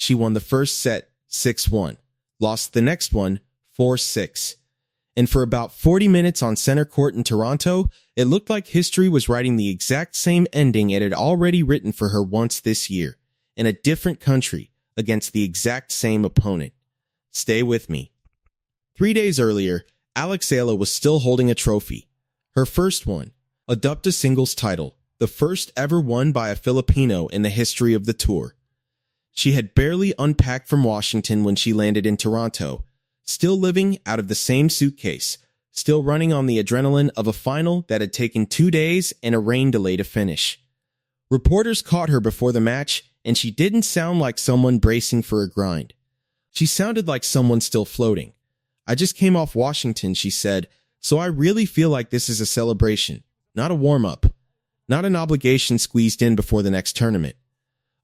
She won the first set 6-1, lost the next one 4-6. And for about 40 minutes on center court in Toronto, it looked like history was writing the exact same ending it had already written for her once this year, in a different country, against the exact same opponent. Stay with me. 3 days earlier, Eala was still holding a trophy. Her first one, a WTA singles title, the first ever won by a Filipino in the history of the tour. She had barely unpacked from Washington when she landed in Toronto, still living out of the same suitcase, still running on the adrenaline of a final that had taken 2 days and a rain delay to finish. Reporters caught her before the match, and she didn't sound like someone bracing for a grind. She sounded like someone still floating. "I just came off Washington," she said, "so I really feel like this is a celebration, not a warm-up, not an obligation squeezed in before the next tournament.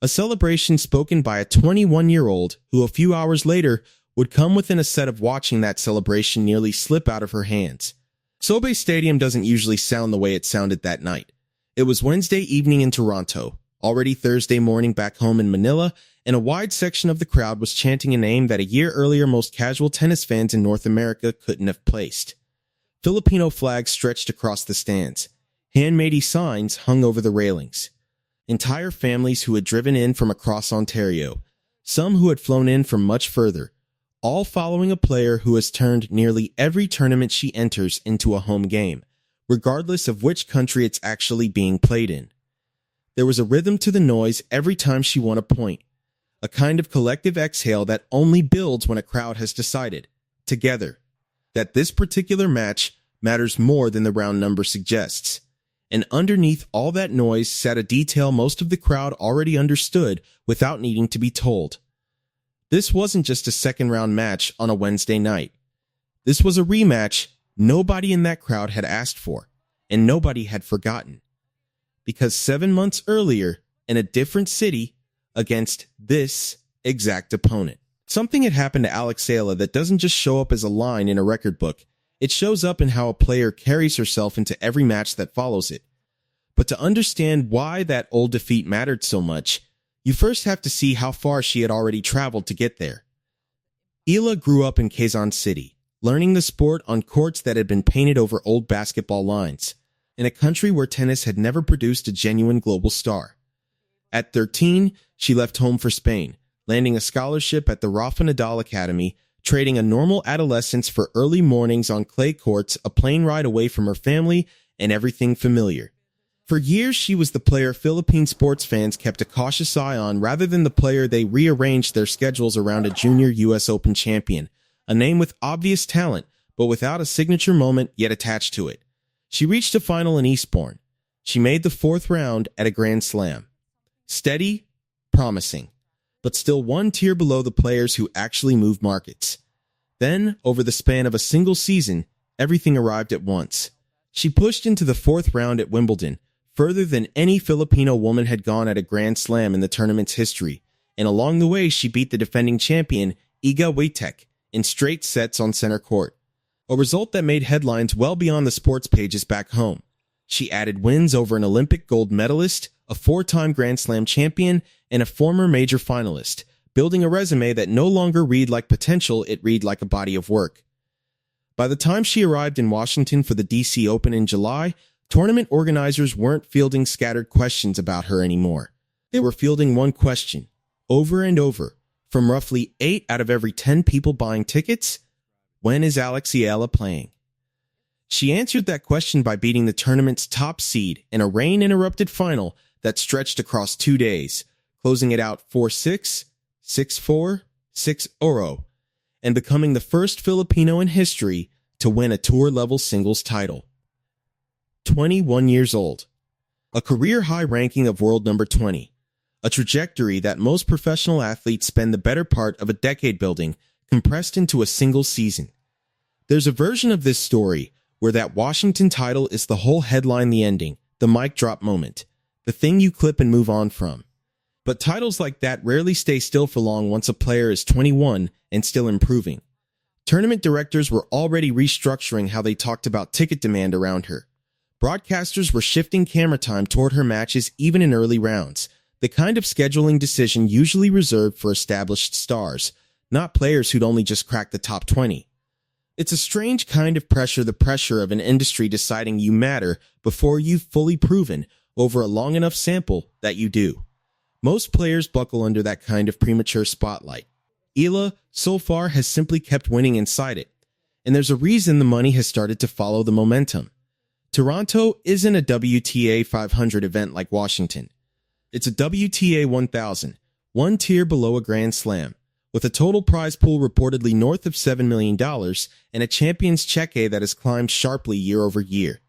A celebration spoken by a 21-year-old who a few hours later would come within a set of watching that celebration nearly slip out of her hands." SoBe Stadium doesn't usually sound the way it sounded that night. It was Wednesday evening in Toronto, already Thursday morning back home in Manila, and a wide section of the crowd was chanting a name that a year earlier most casual tennis fans in North America couldn't have placed. Filipino flags stretched across the stands. Handmade signs hung over the railings. Entire families who had driven in from across Ontario, some who had flown in from much further, all following a player who has turned nearly every tournament she enters into a home game, regardless of which country it's actually being played in. There was a rhythm to the noise every time she won a point, a kind of collective exhale that only builds when a crowd has decided, together, that this particular match matters more than the round number suggests. And underneath all that noise sat a detail most of the crowd already understood without needing to be told. This wasn't just a second-round match on a Wednesday night. This was a rematch nobody in that crowd had asked for, and nobody had forgotten. Because 7 months earlier, in a different city, against this exact opponent, something had happened to Eala that doesn't just show up as a line in a record book. It shows up in how a player carries herself into every match that follows it. But to understand why that old defeat mattered so much, you first have to see how far she had already traveled to get there. Eala grew up in Quezon City, learning the sport on courts that had been painted over old basketball lines, in a country where tennis had never produced a genuine global star. At 13, she left home for Spain, landing a scholarship at the Rafa Nadal Academy, trading a normal adolescence for early mornings on clay courts, a plane ride away from her family, and everything familiar. For years, she was the player Philippine sports fans kept a cautious eye on rather than the player they rearranged their schedules around a junior U.S. Open champion, a name with obvious talent, but without a signature moment yet attached to it. She reached a final in Eastbourne. She made the fourth round at a Grand Slam. Steady, promising, but still one tier below the players who actually move markets. Then, over the span of a single season, everything arrived at once. She pushed into the fourth round at Wimbledon, further than any Filipino woman had gone at a Grand Slam in the tournament's history, and along the way she beat the defending champion, Eala, in straight sets on center court, a result that made headlines well beyond the sports pages back home. She added wins over an Olympic gold medalist, a four-time Grand Slam champion, and a former major finalist, building a resume that no longer read like potential, it read like a body of work. By the time she arrived in Washington for the DC Open in July, tournament organizers weren't fielding scattered questions about her anymore. They were fielding one question, over and over, from roughly 8 out of every 10 people buying tickets: when is Eala playing? She answered that question by beating the tournament's top seed in a rain-interrupted final that stretched across 2 days, closing it out 4-6, 6-4, 6-0, and becoming the first Filipino in history to win a tour-level singles title. 21 years old, a career-high ranking of world number 20, a trajectory that most professional athletes spend the better part of a decade building, compressed into a single season. There's a version of this story where that Washington title is the whole headline, the ending, the mic drop moment, the thing you clip and move on from. But titles like that rarely stay still for long once a player is 21 and still improving. Tournament directors were already restructuring how they talked about ticket demand around her. Broadcasters were shifting camera time toward her matches even in early rounds. the kind of scheduling decision usually reserved for established stars, not players who'd only just cracked the top 20. It's a strange kind of pressure, the pressure of an industry deciding you matter before you've fully proven over a long enough sample that you do. Most players buckle under that kind of premature spotlight. Eala, so far, has simply kept winning inside it, and there's a reason the money has started to follow the momentum. Toronto isn't a WTA 500 event like Washington. It's a WTA 1000, one tier below a Grand Slam, with a total prize pool reportedly north of $7 million and a champion's cheque that has climbed sharply year over year.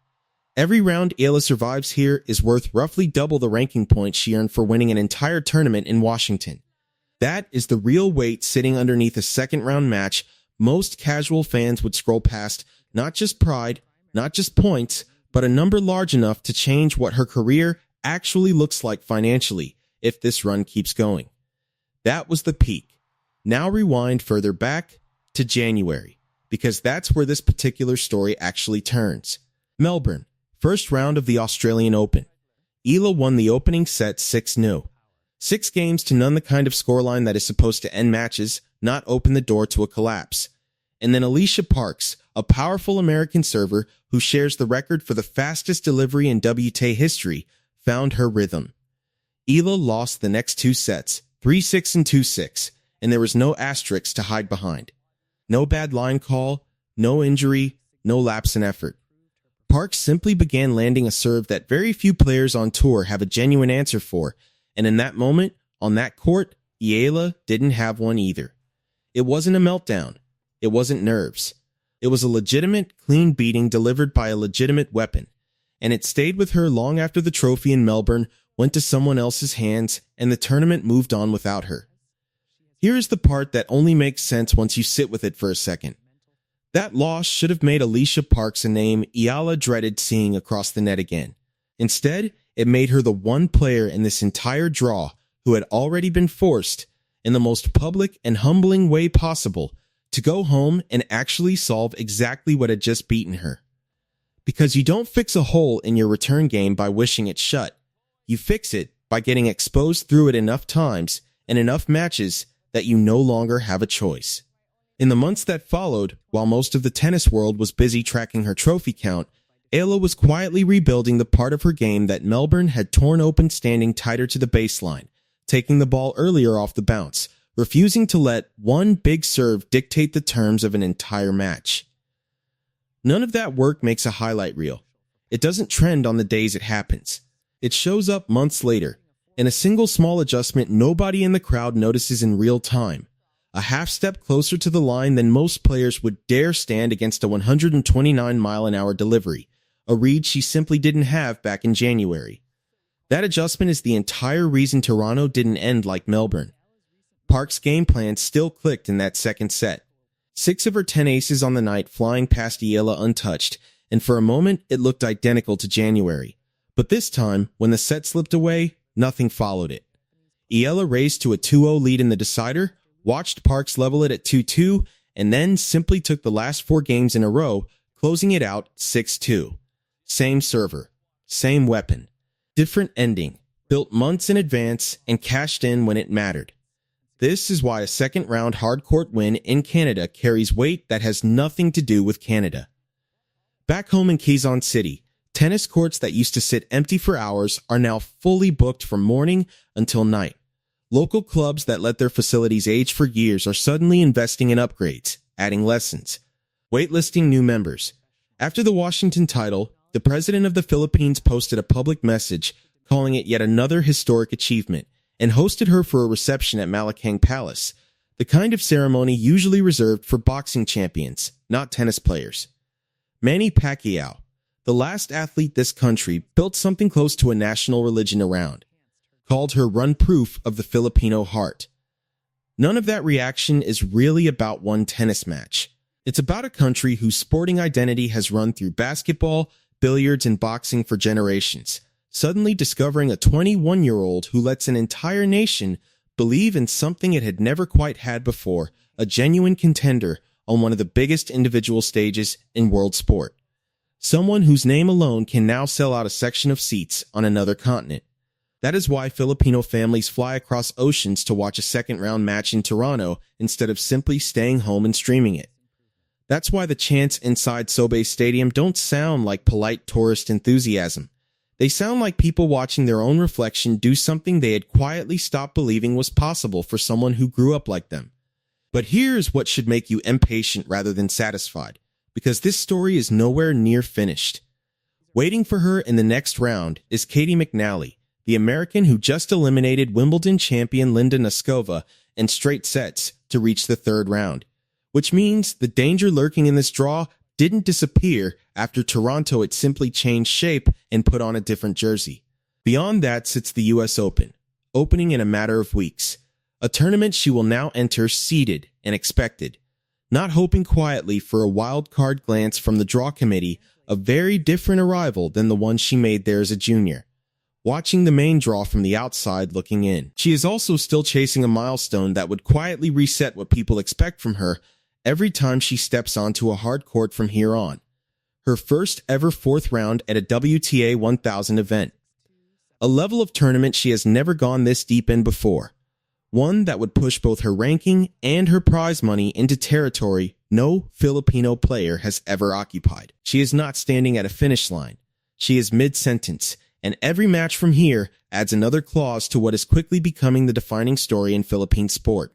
Every round Eala survives here is worth roughly double the ranking points she earned for winning an entire tournament in Washington. That is the real weight sitting underneath a second-round match most casual fans would scroll past, not just pride, not just points, but a number large enough to change what her career actually looks like financially if this run keeps going. That was the peak. Now rewind further back to January, because that's where this particular story actually turns. Melbourne, first round of the Australian Open. Eala won the opening set 6-0. 6 games to none, the kind of scoreline that is supposed to end matches, not open the door to a collapse. And then Alycia Parks, a powerful American server who shares the record for the fastest delivery in WTA history, found her rhythm. Eala lost the next 2 sets, 3-6 and 2-6, and there was no asterisk to hide behind. No bad line call, no injury, no lapse in effort. Parks simply began landing a serve that very few players on tour have a genuine answer for, and in that moment, on that court, Eala didn't have one either. It wasn't a meltdown. It wasn't nerves. It was a legitimate, clean beating delivered by a legitimate weapon, and it stayed with her long after the trophy in Melbourne went to someone else's hands and the tournament moved on without her. Here is the part that only makes sense once you sit with it for a second. That loss should have made Alycia Parks a name Eala dreaded seeing across the net again. Instead, it made her the one player in this entire draw who had already been forced, in the most public and humbling way possible, to go home and actually solve exactly what had just beaten her. Because you don't fix a hole in your return game by wishing it shut. You fix it by getting exposed through it enough times and enough matches that you no longer have a choice. In the months that followed, while most of the tennis world was busy tracking her trophy count, Eala was quietly rebuilding the part of her game that Melbourne had torn open, standing tighter to the baseline, taking the ball earlier off the bounce, refusing to let one big serve dictate the terms of an entire match. None of that work makes a highlight reel. It doesn't trend on the days it happens. It shows up months later, in a single small adjustment nobody in the crowd notices in real time, a half step closer to the line than most players would dare stand against a 129-mile-an-hour delivery, a read she simply didn't have back in January. That adjustment is the entire reason Toronto didn't end like Melbourne. Parks' game plan still clicked in that second set. 6 of her 10 aces on the night flying past Eala untouched, and for a moment it looked identical to January. But this time, when the set slipped away, nothing followed it. Eala raised to a 2-0 lead in the decider, watched Parks level it at 2-2, and then simply took the last 4 games in a row, closing it out 6-2. Same server, same weapon, different ending, built months in advance and cashed in when it mattered. This is why a second-round hard-court win in Canada carries weight that has nothing to do with Canada. Back home in Quezon City, tennis courts that used to sit empty for hours are now fully booked from morning until night. Local clubs that let their facilities age for years are suddenly investing in upgrades, adding lessons, waitlisting new members. After the Washington title, the president of the Philippines posted a public message calling it yet another historic achievement, and hosted her for a reception at Malacanang Palace, the kind of ceremony usually reserved for boxing champions, not tennis players. Manny Pacquiao, the last athlete this country built something close to a national religion around, called her run proof of the Filipino heart. None of that reaction is really about one tennis match. It's about a country whose sporting identity has run through basketball, billiards, and boxing for generations, suddenly discovering a 21-year-old who lets an entire nation believe in something it had never quite had before, a genuine contender on one of the biggest individual stages in world sport. Someone whose name alone can now sell out a section of seats on another continent. That is why Filipino families fly across oceans to watch a second-round match in Toronto instead of simply staying home and streaming it. That's why the chants inside Sobe Stadium don't sound like polite tourist enthusiasm. They sound like people watching their own reflection do something they had quietly stopped believing was possible for someone who grew up like them. But here's what should make you impatient rather than satisfied, because this story is nowhere near finished. Waiting for her in the next round is Katie McNally, the American who just eliminated Wimbledon champion Linda Noskova in straight sets to reach the third round, which means the danger lurking in this draw didn't disappear after Toronto had simply changed shape and put on a different jersey. Beyond that sits the US Open, opening in a matter of weeks, a tournament she will now enter seeded and expected, not hoping quietly for a wild card glance from the draw committee, a very different arrival than the one she made there as a junior, watching the main draw from the outside looking in. She is also still chasing a milestone that would quietly reset what people expect from her every time she steps onto a hard court from here on. Her first ever fourth round at a WTA 1000 event. A level of tournament she has never gone this deep in before. One that would push both her ranking and her prize money into territory no Filipino player has ever occupied. She is not standing at a finish line. She is mid-sentence, and every match from here adds another clause to what is quickly becoming the defining story in Philippine sport.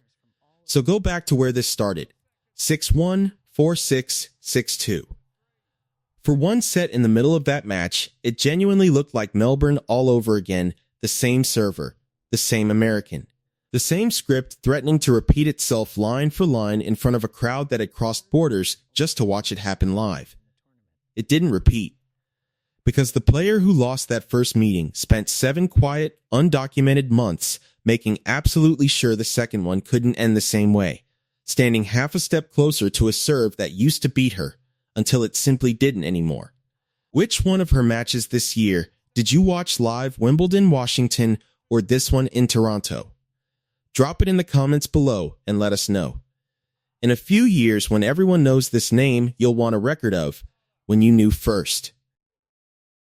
So go back to where this started. 6-1, 4-6, 6-2. For one set in the middle of that match, it genuinely looked like Melbourne all over again, the same server, the same American. The same script threatening to repeat itself line for line in front of a crowd that had crossed borders just to watch it happen live. It didn't repeat. Because the player who lost that first meeting spent 7 quiet, undocumented months making absolutely sure the second one couldn't end the same way, standing half a step closer to a serve that used to beat her, until it simply didn't anymore. Which one of her matches this year did you watch live, Wimbledon, Washington, or this one in Toronto? Drop it in the comments below and let us know. In a few years, when everyone knows this name, you'll want a record of when you knew first.